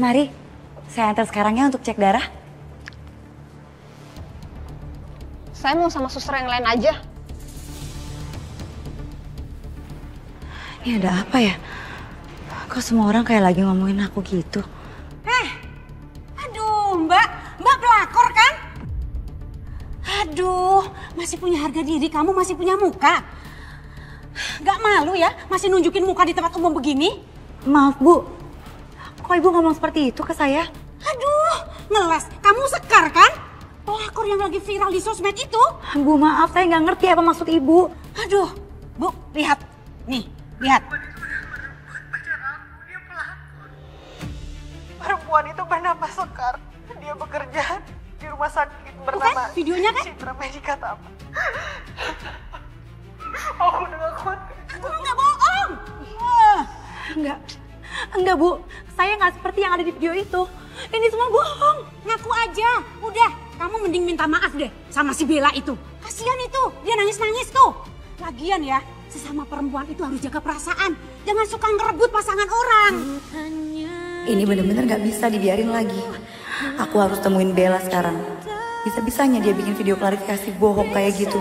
mari. Saya antar sekarang ya untuk cek darah. Saya mau sama suster yang lain aja. Ini ada apa ya? Kok semua orang kayak lagi ngomongin aku gitu? Aduh mbak pelakor kan? Aduh, masih punya harga diri, kamu masih punya muka. Gak malu ya, masih nunjukin muka di tempat umum begini? Maaf Bu, kok Ibu ngomong seperti itu ke saya? Aduh, ngeles, kamu Sekar kan? Pelakor yang lagi viral di sosmed itu. Bu maaf, saya nggak ngerti apa maksud Ibu. Aduh, Bu, lihat. Nih, lihat. Perempuan itu bernama Sekar. Dia bekerja di rumah sakit bernama videonya kan? Citra Medika Tama. Aku udah gak kuat. Aku nggak bohong. Enggak Bu, saya nggak seperti yang ada di video itu. Ini semua bohong. Ngaku aja. Udah, kamu mending minta maaf deh sama si Bella itu. Kasihan itu, dia nangis-nangis tuh. Lagian ya, sesama perempuan itu harus jaga perasaan. Jangan suka ngerebut pasangan orang. Ini bener-bener nggak bisa dibiarin lagi. Aku harus temuin Bella sekarang. Bisa-bisanya dia bikin video klarifikasi bohong kayak gitu.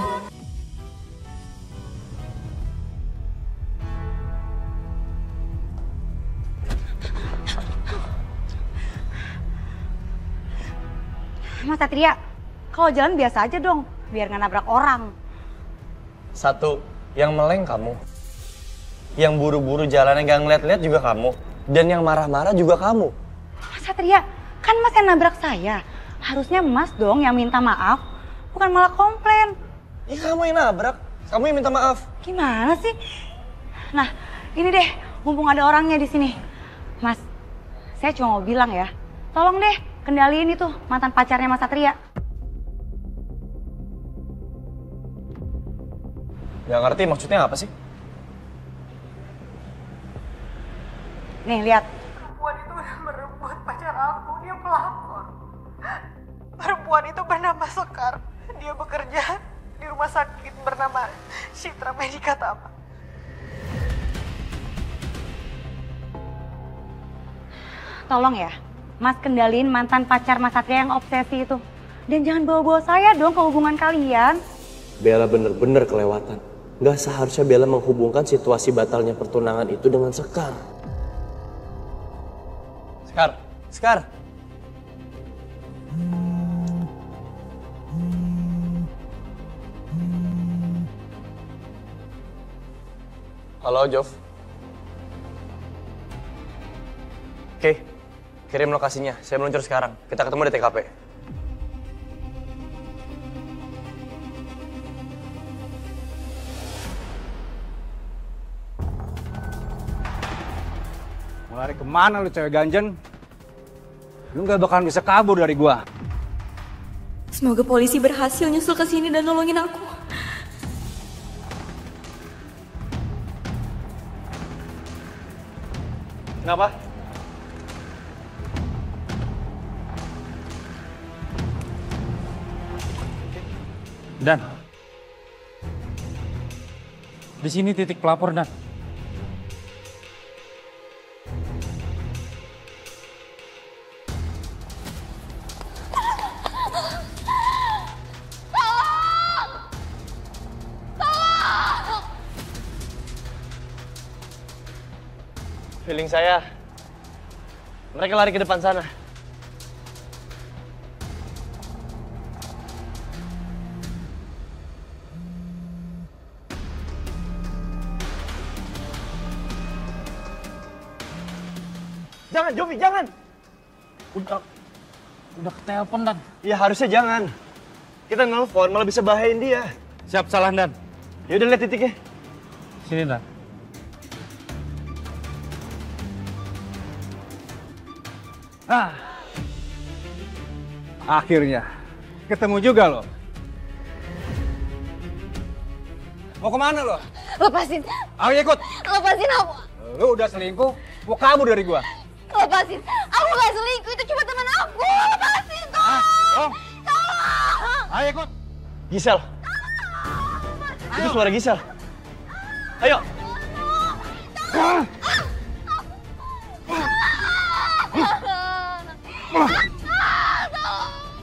Mas Satria, kalau jalan biasa aja dong, biar nggak nabrak orang. Satu, yang meleng kamu. Yang buru-buru jalannya gak ngeliat-liat juga kamu. Dan yang marah-marah juga kamu. Mas Satria, kan Mas yang nabrak saya. Harusnya Mas dong yang minta maaf, bukan malah komplain. Ya kamu yang nabrak, kamu yang minta maaf. Gimana sih? Nah, ini deh, mumpung ada orangnya di sini. Mas, saya cuma mau bilang ya, tolong deh kendaliin itu mantan pacarnya Mas Satria. Gak ngerti maksudnya apa sih? Nih, lihat. Perempuan itu udah merebut pacar aku. Dia pelakor. Perempuan itu bernama Sekar. Dia bekerja di rumah sakit bernama Citra Medika Tama. Tolong ya, Mas kendaliin mantan pacar Mas Satria yang obsesi itu. Dan jangan bawa-bawa saya dong ke hubungan kalian. Bella bener-bener kelewatan. Gak seharusnya Bella menghubungkan situasi batalnya pertunangan itu dengan Sekar. Sekar. Halo, Jov. Oke, kirim lokasinya. Saya meluncur sekarang. Kita ketemu di TKP. Mau lari kemana lu cewek ganjen? Lu gak bakalan bisa kabur dari gua. Semoga polisi berhasil nyusul ke sini dan nolongin aku. Kenapa? Dan di sini titik pelapor, Dan. Feeling saya, mereka lari ke depan sana. Jangan, Jovi, jangan! Udah ketelepon, Dan. Ya harusnya jangan. Kita nelfon malah bisa bahayain dia. Siap, salah, Dan. Ya udah lihat titiknya. Sini, Dan. Akhirnya ketemu juga lo. Mau kemana lo? Lepasin. Ayo ikut. Lepasin aku. Lu udah selingkuh, mau kabur dari gua. Lepasin. Aku gak selingkuh, itu cuma teman aku. Lepasin, tolong. Oh. Tolong. Ayo ikut. Gisel. Itu suara Gisel. Ayo.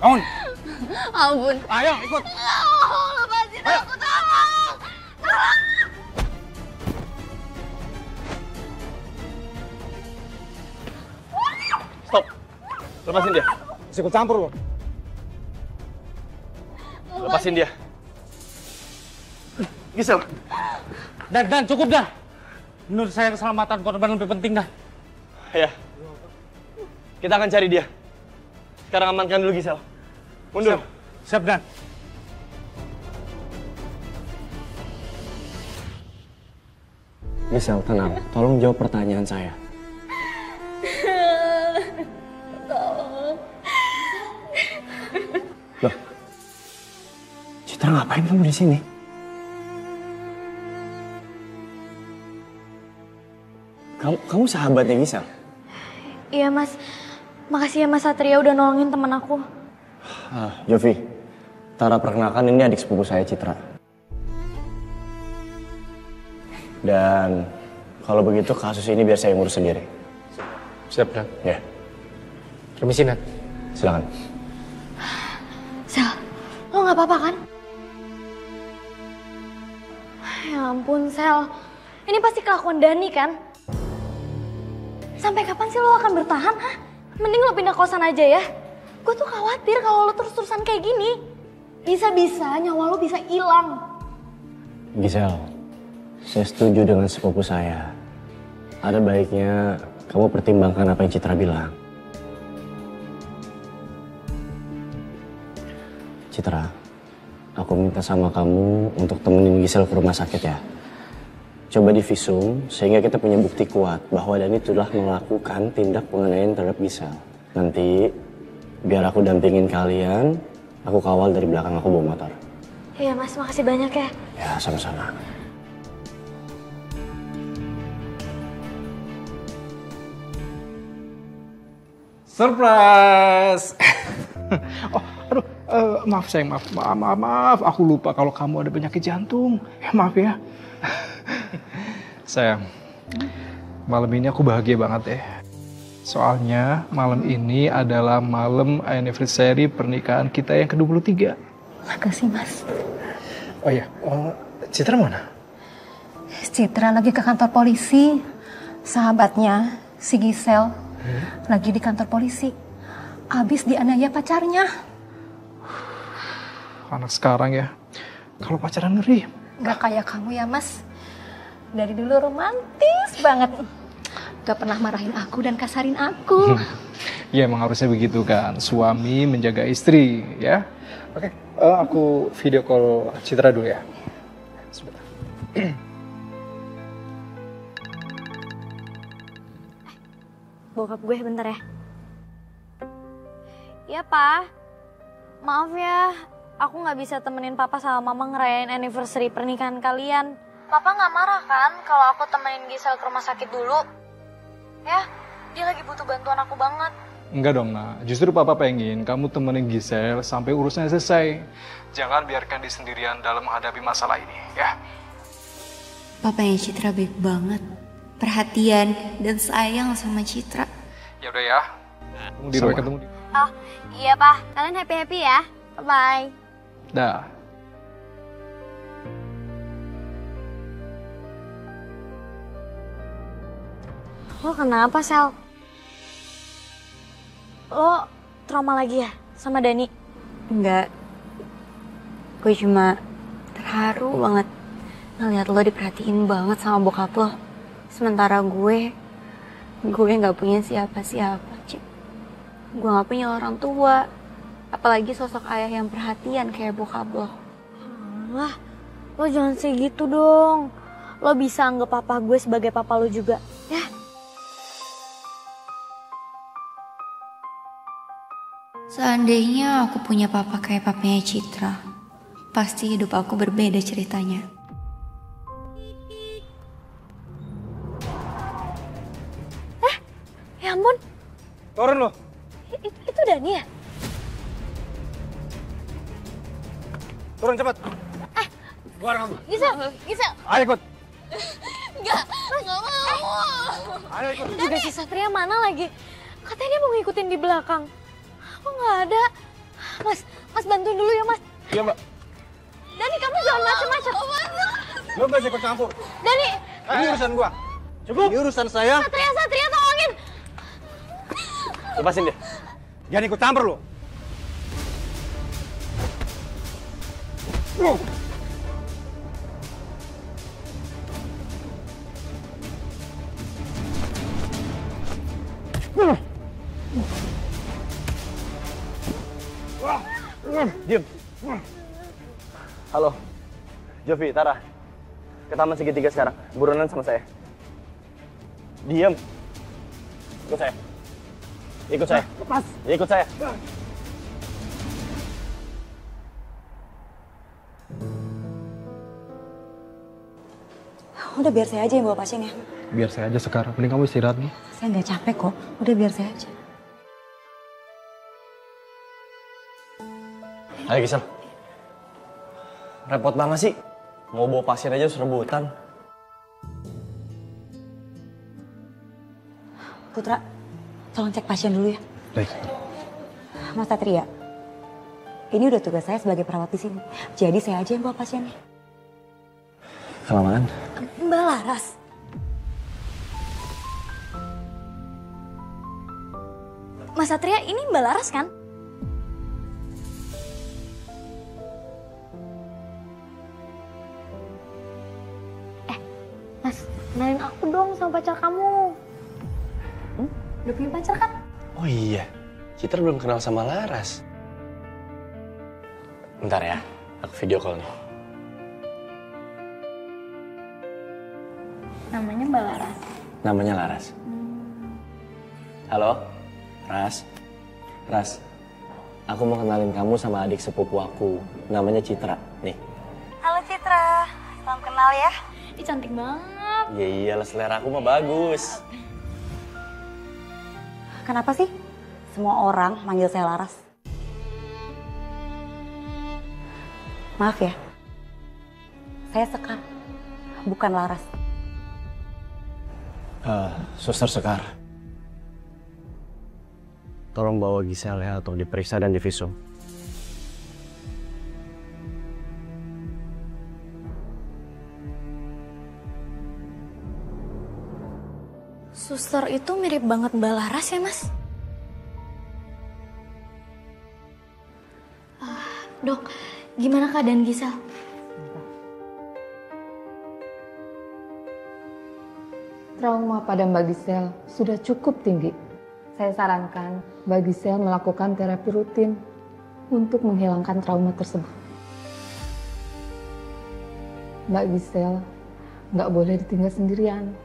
Bangun. Ampun. Ayo ikut. Lepasin aku, tolong. Stop. Lepasin dia. Masih ikut campur lo. Lepasin dia. Gisel. Dan cukup dah. Menurut saya keselamatan korban lebih penting dah. Ya. Kita akan cari dia. Sekarang amankan dulu Gisel. Mundur. Siap Dan. Gisel, tenang. Tolong jawab pertanyaan saya. Loh, Citra ngapain kamu di sini? Kamu sahabatnya Gisel? Iya Mas, makasih ya Mas Satria udah nolongin teman aku. Jovi, Tara perkenalkan ini adik sepupu saya Citra. Dan kalau begitu kasus ini biar saya ngurus sendiri. Siap Dan. Ya, Permisi Nat. silakan. Sel, lo gak apa-apa kan? Ya ampun Sel, ini pasti kelakuan Dani kan? Sampai kapan sih lo akan bertahan, ha? Mending lo pindah kosan aja ya. Gue tuh khawatir kalau lo terus-terusan kayak gini. Bisa-bisa nyawa lo bisa hilang. Gisel, saya setuju dengan sepupu saya. Ada baiknya kamu pertimbangkan apa yang Citra bilang. Citra, aku minta sama kamu untuk temenin Gisel ke rumah sakit ya. Coba divisum sehingga kita punya bukti kuat bahwa Dani telah melakukan tindak penganiayaan terhadap Gisel. Nanti biar aku dampingin kalian, aku kawal dari belakang, aku bawa motor. Iya Mas, makasih banyak ya. Ya, sama-sama. Surprise! Maaf sayang, maaf. Aku lupa kalau kamu ada penyakit jantung. Maaf ya. Sayang, malam ini aku bahagia banget ya. Soalnya malam ini adalah malam anniversary pernikahan kita yang ke-23. Makasih Mas. Oh iya, Citra mana? Citra lagi ke kantor polisi. Sahabatnya, si Gisel, lagi di kantor polisi. Abis dianiaya pacarnya. Anak sekarang ya, kalau pacaran ngeri. Gak kayak kamu ya Mas. Dari dulu romantis banget. Gak pernah marahin aku dan kasarin aku. Ya emang harusnya begitu kan, suami menjaga istri ya. Oke, aku video call Citra dulu ya. Sebentar. Bokap gue bentar ya. Iya Pa, maaf ya, aku gak bisa temenin Papa sama Mama ngerayain anniversary pernikahan kalian. Papa gak marah kan kalau aku temenin Gisel ke rumah sakit dulu? Ya, dia lagi butuh bantuan aku banget. Enggak dong, Nak. Justru Papa pengen kamu temenin Gisel sampai urusannya selesai. Jangan biarkan dia sendirian dalam menghadapi masalah ini, ya. Papanya Citra baik banget, perhatian dan sayang sama Citra. Ya udah ya. Ketemu di. Oh, iya Pa. Kalian happy-happy ya. Bye-bye. Dah. Lo kenapa, Sel? Lo trauma lagi ya sama Dani? Enggak. Gue cuma terharu banget ngeliat lo diperhatiin banget sama bokap lo. Sementara gue gak punya siapa-siapa, Cik. Gue gak punya orang tua. Apalagi sosok ayah yang perhatian kayak bokap lo. Wah, lo jangan segitu dong. Lo bisa anggap papa gue sebagai papa lo juga, ya? Seandainya aku punya papa kayak papanya Citra, pasti hidup aku berbeda ceritanya. Ya ampun. Turun lo. Itu Dani ya? Turun cepat. Keluar kamu. Gisel. Ayo ikut. Enggak mau. Ayo ikut. Juga si Satria mana lagi? Katanya dia mau ngikutin di belakang. Aku nggak ada. Mas bantuin dulu ya, Mas. Iya, Mbak. Dani, kamu jangan macam-macam. Lo gak usah ikut campur. Dani. Ini urusan gua. Cukup. Ini urusan saya. Satria, tolongin. Lepasin dia. Jangan ikut campur lo. Diam. Halo, Jovi, Tara. Ke taman segitiga sekarang. Burunan sama saya. Diam. Ikut saya. Ikut saya. Lepas. Ikut saya. Udah biar saya aja yang bawa pasien ya. Biar saya aja sekarang. Mending kamu istirahat nih. Saya nggak capek kok. Udah biar saya aja. Ayo Gisel. Repot banget sih. Mau bawa pasien aja rebutan. Putra, tolong cek pasien dulu ya. Baik. Mas Satria, ini udah tugas saya sebagai perawat di sini. Jadi saya aja yang bawa pasiennya. Kelamaan. Mbak Laras. Mas Satria, ini Mbak Laras kan? Mas, kenalin aku dong sama pacar kamu. Udah punya pacar kan? Oh iya, Citra belum kenal sama Laras. Bentar ya, aku video call nih. Namanya Mbak Laras. Namanya Laras. Halo, Ras. Ras, aku mau kenalin kamu sama adik sepupu aku. Namanya Citra, nih. Halo Citra, salam kenal ya. Ih, cantik banget. Ya iyalah, selera aku mah bagus. Kenapa sih semua orang manggil saya Laras? Maaf ya, saya Sekar, bukan Laras. Suster Sekar. Tolong bawa Gisel ya untuk diperiksa dan divisum. Suster itu mirip banget Mbak Laras ya, Mas? Dok, gimana keadaan Gisel? Trauma pada Mbak Gisel sudah cukup tinggi. Saya sarankan Mbak Gisel melakukan terapi rutin untuk menghilangkan trauma tersebut. Mbak Gisel nggak boleh ditinggal sendirian.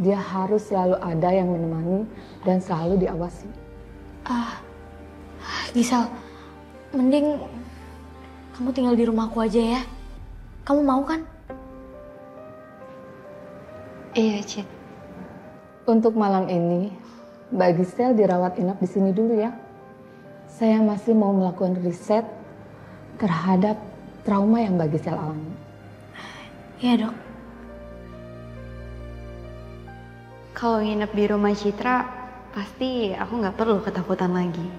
Dia harus selalu ada yang menemani dan selalu diawasi. Gisel, mending kamu tinggal di rumahku aja ya. Kamu mau kan? Iya, Cit. Untuk malam ini, Mbak Gisel dirawat inap di sini dulu ya. Saya masih mau melakukan riset terhadap trauma yang Mbak Gisel alami. Iya, Dok. Kalau nginep di rumah Citra, pasti aku nggak perlu ketakutan lagi.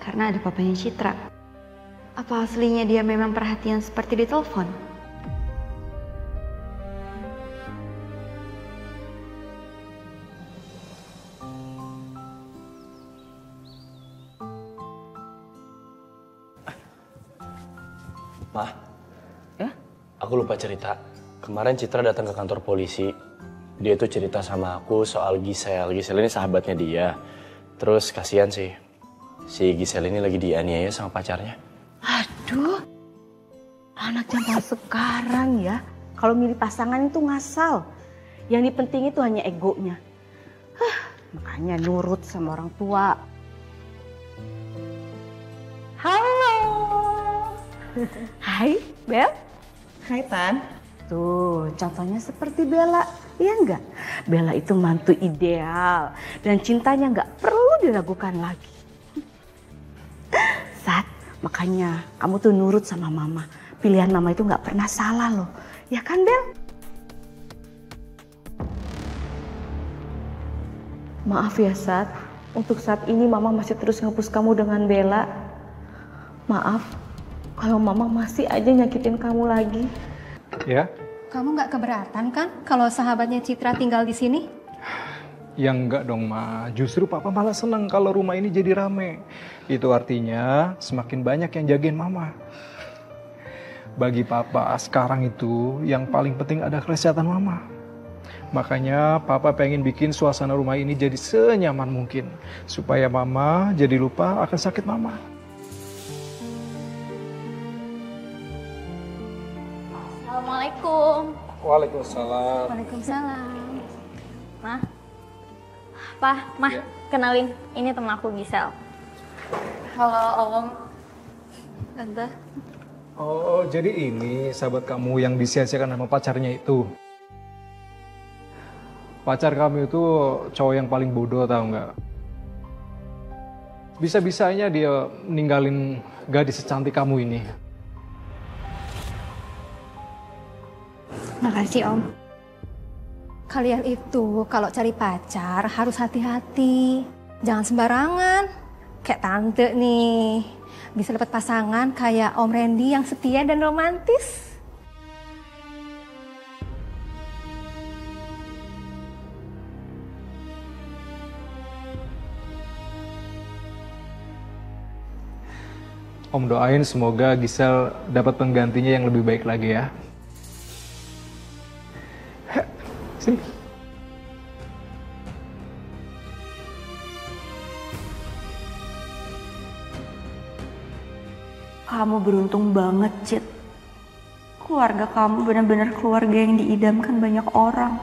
Karena ada papanya Citra. Apa aslinya dia memang perhatian seperti di telepon? Ma, ya? Aku lupa cerita. Kemarin Citra datang ke kantor polisi. Dia tuh cerita sama aku soal Gisel. Gisel ini sahabatnya dia. Terus kasihan sih, si Gisel ini lagi dianiaya sama pacarnya. Aduh, anak zaman sekarang ya, kalau milih pasangan itu ngasal. Yang dipenting itu hanya egonya. Makanya nurut sama orang tua. Halo. Hai, Bel. Hai, Tan. Tuh, contohnya seperti Bella. Iya enggak? Bella itu mantu ideal. Dan cintanya enggak perlu diragukan lagi. Sat, makanya kamu tuh nurut sama mama. Pilihan mama itu enggak pernah salah loh. Ya kan, Bel? Maaf ya, Sat. Untuk saat ini Mama masih terus ngepus kamu dengan Bella. Maaf, kalau Mama masih aja nyakitin kamu lagi. Ya? Kamu nggak keberatan kan kalau sahabatnya Citra tinggal di sini? Ya enggak dong, Ma. Justru Papa malah seneng kalau rumah ini jadi rame. Itu artinya semakin banyak yang jagain Mama. Bagi Papa, sekarang itu yang paling penting ada kesehatan Mama. Makanya Papa pengen bikin suasana rumah ini jadi senyaman mungkin. Supaya Mama jadi lupa akan sakit Mama. Assalamualaikum. Waalaikumsalam. Waalaikumsalam. Mah, kenalin, ini temen aku Gisel. Halo Om. Tante. Oh, jadi ini sahabat kamu yang disia-siakan sama pacarnya itu. Pacar kamu itu cowok yang paling bodoh, tau nggak? Bisa-bisanya dia ninggalin gadis secantik kamu ini. Makasih Om. Kalian itu kalau cari pacar harus hati-hati. Jangan sembarangan. Kayak tante nih. Bisa dapat pasangan kayak Om Randy yang setia dan romantis. Om doain semoga Gisel dapat penggantinya yang lebih baik lagi ya. Sini. Kamu beruntung banget, Cit. Keluarga kamu benar-benar keluarga yang diidamkan banyak orang.